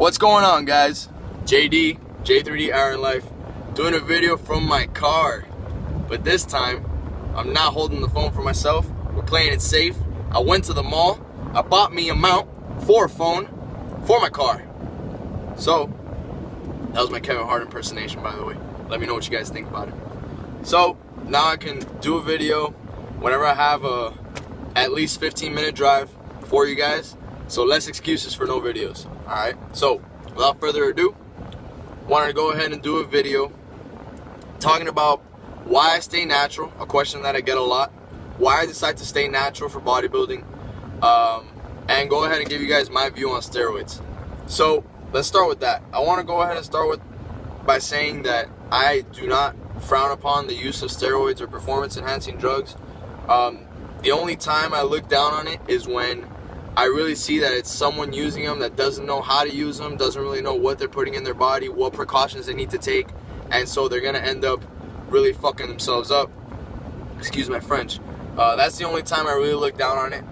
What's going on, guys? JD, J3D Iron Life, doing a video from my car. But this time, I'm not holding the phone for myself. We're playing it safe. I went to the mall. I bought me a mount for a phone for my car. So, that was my Kevin Hart impersonation, by the way. Let me know what you guys think about it. So, now I can do a video whenever I have a at least 15-minute drive for you guys. So less excuses for no videos. Alright, so without further ado, wanted to go ahead and do a video talking about why I stay natural, a question that I get a lot, why I decide to stay natural for bodybuilding, and go ahead and give you guys my view on steroids. So let's start with that. I want to go ahead and start by saying that I do not frown upon the use of steroids or performance enhancing drugs. The only time I look down on it is when I really see that it's someone using them that doesn't know how to use them, doesn't really know what they're putting in their body, what precautions they need to take, and so they're going to end up really fucking themselves up. Excuse my French. That's the only time I really look down on it,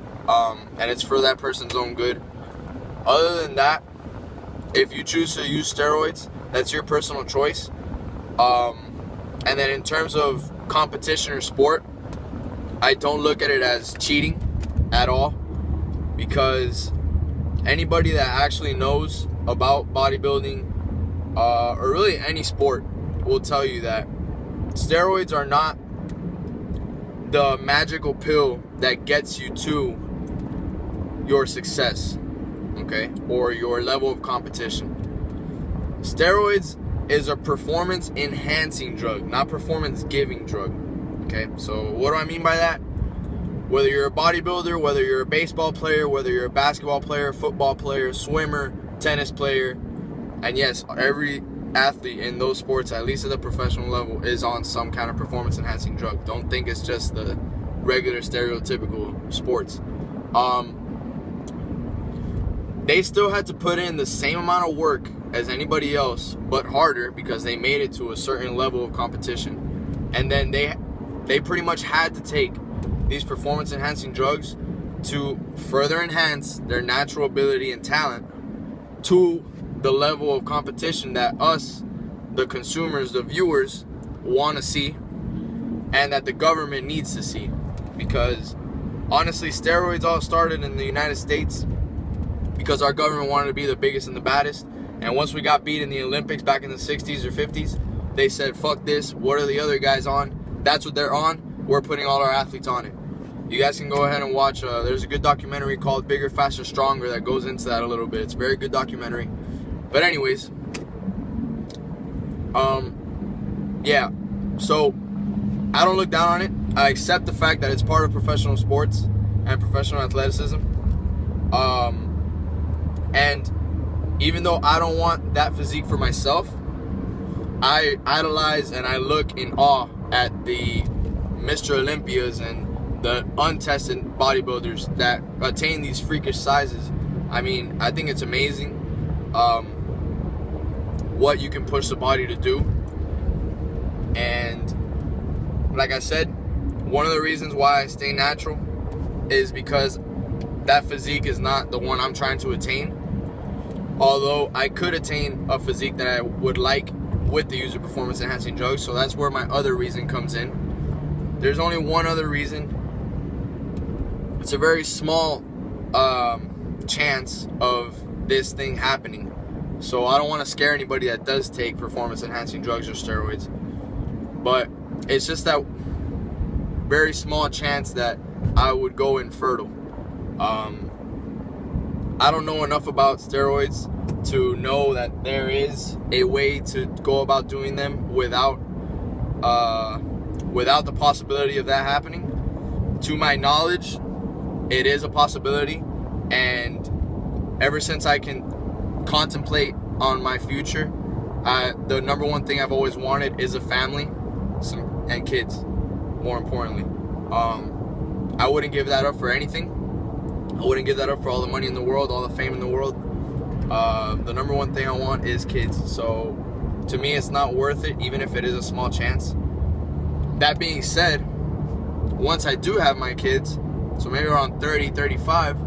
and it's for that person's own good. Other than that, if you choose to use steroids, that's your personal choice. And then in terms of competition or sport, I don't look at it as cheating at all. Because anybody that actually knows about bodybuilding or really any sport will tell you that steroids are not the magical pill that gets you to your success, okay, or your level of competition. Steroids is a performance enhancing drug, not performance giving drug, okay? So what do I mean by that? Whether you're a bodybuilder, whether you're a baseball player, whether you're a basketball player, football player, swimmer, tennis player, and yes, every athlete in those sports, at least at the professional level, is on some kind of performance enhancing drug. Don't think it's just the regular stereotypical sports. They still had to put in the same amount of work as anybody else, but harder, because they made it to a certain level of competition. And then they pretty much had to take these performance enhancing drugs to further enhance their natural ability and talent to the level of competition that us, the consumers, the viewers, want to see, and that the government needs to see. Because honestly, steroids all started in the United States because our government wanted to be the biggest and the baddest, and once we got beat in the Olympics back in the 60s or 50s, they said, fuck this, what are the other guys on? That's what they're on, we're putting all our athletes on it. You guys can go ahead and watch, there's a good documentary called Bigger, Faster, Stronger that goes into that a little bit. It's a very good documentary. But anyways, yeah, so I don't look down on it. I accept the fact that it's part of professional sports and professional athleticism. And even though I don't want that physique for myself, I idolize and I look in awe at the Mr. Olympias and the untested bodybuilders that attain these freakish sizes. I mean, I think it's amazing what you can push the body to do. And like I said, one of the reasons why I stay natural is because that physique is not the one I'm trying to attain. Although I could attain a physique that I would like with the use of performance enhancing drugs, so that's where my other reason comes in. There's only one other reason. It's a very small chance of this thing happening. So I don't want to scare anybody that does take performance enhancing drugs or steroids. But it's just that very small chance that I would go infertile. I don't know enough about steroids to know that there is a way to go about doing them without the possibility of that happening. To my knowledge, it is a possibility, and ever since I can contemplate on my future, the number one thing I've always wanted is a family and kids, more importantly. I wouldn't give that up for anything. I wouldn't give that up for all the money in the world, all the fame in the world. The number one thing I want is kids. So to me, it's not worth it, even if it is a small chance. That being said, once I do have my kids, so maybe around 30, 35,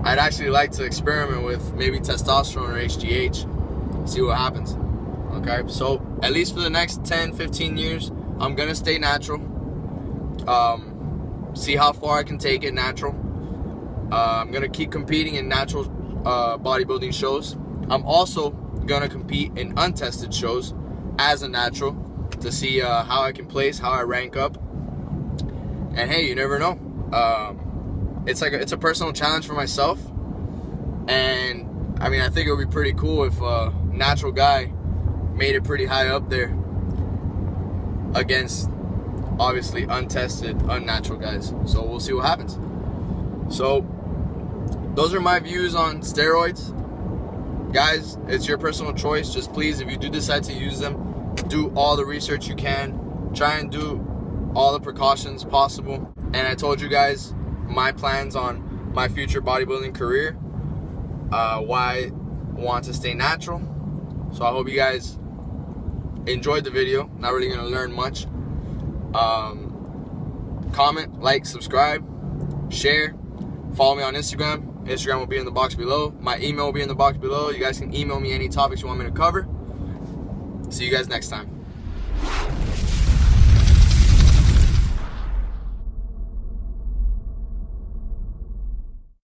I'd actually like to experiment with maybe testosterone or HGH, see what happens. Okay, so at least for the next 10-15 years, I'm gonna stay natural. See how far I can take it natural. I'm gonna keep competing in natural bodybuilding shows. I'm also gonna compete in untested shows as a natural to see how I can place, how I rank up. And hey, you never know. It's a personal challenge for myself. And I mean, I think it would be pretty cool if a natural guy made it pretty high up there against obviously untested, unnatural guys. So we'll see what happens. So those are my views on steroids. Guys, it's your personal choice. Just please, if you do decide to use them, do all the research you can. Try and do all the precautions possible. And I told you guys my plans on my future bodybuilding career, why I want to stay natural. So I hope you guys enjoyed the video. Not really gonna learn much. Comment, like, subscribe, share, follow me on Instagram. Instagram will be in the box below. My email will be in the box below. You guys can email me any topics you want me to cover. See you guys next time.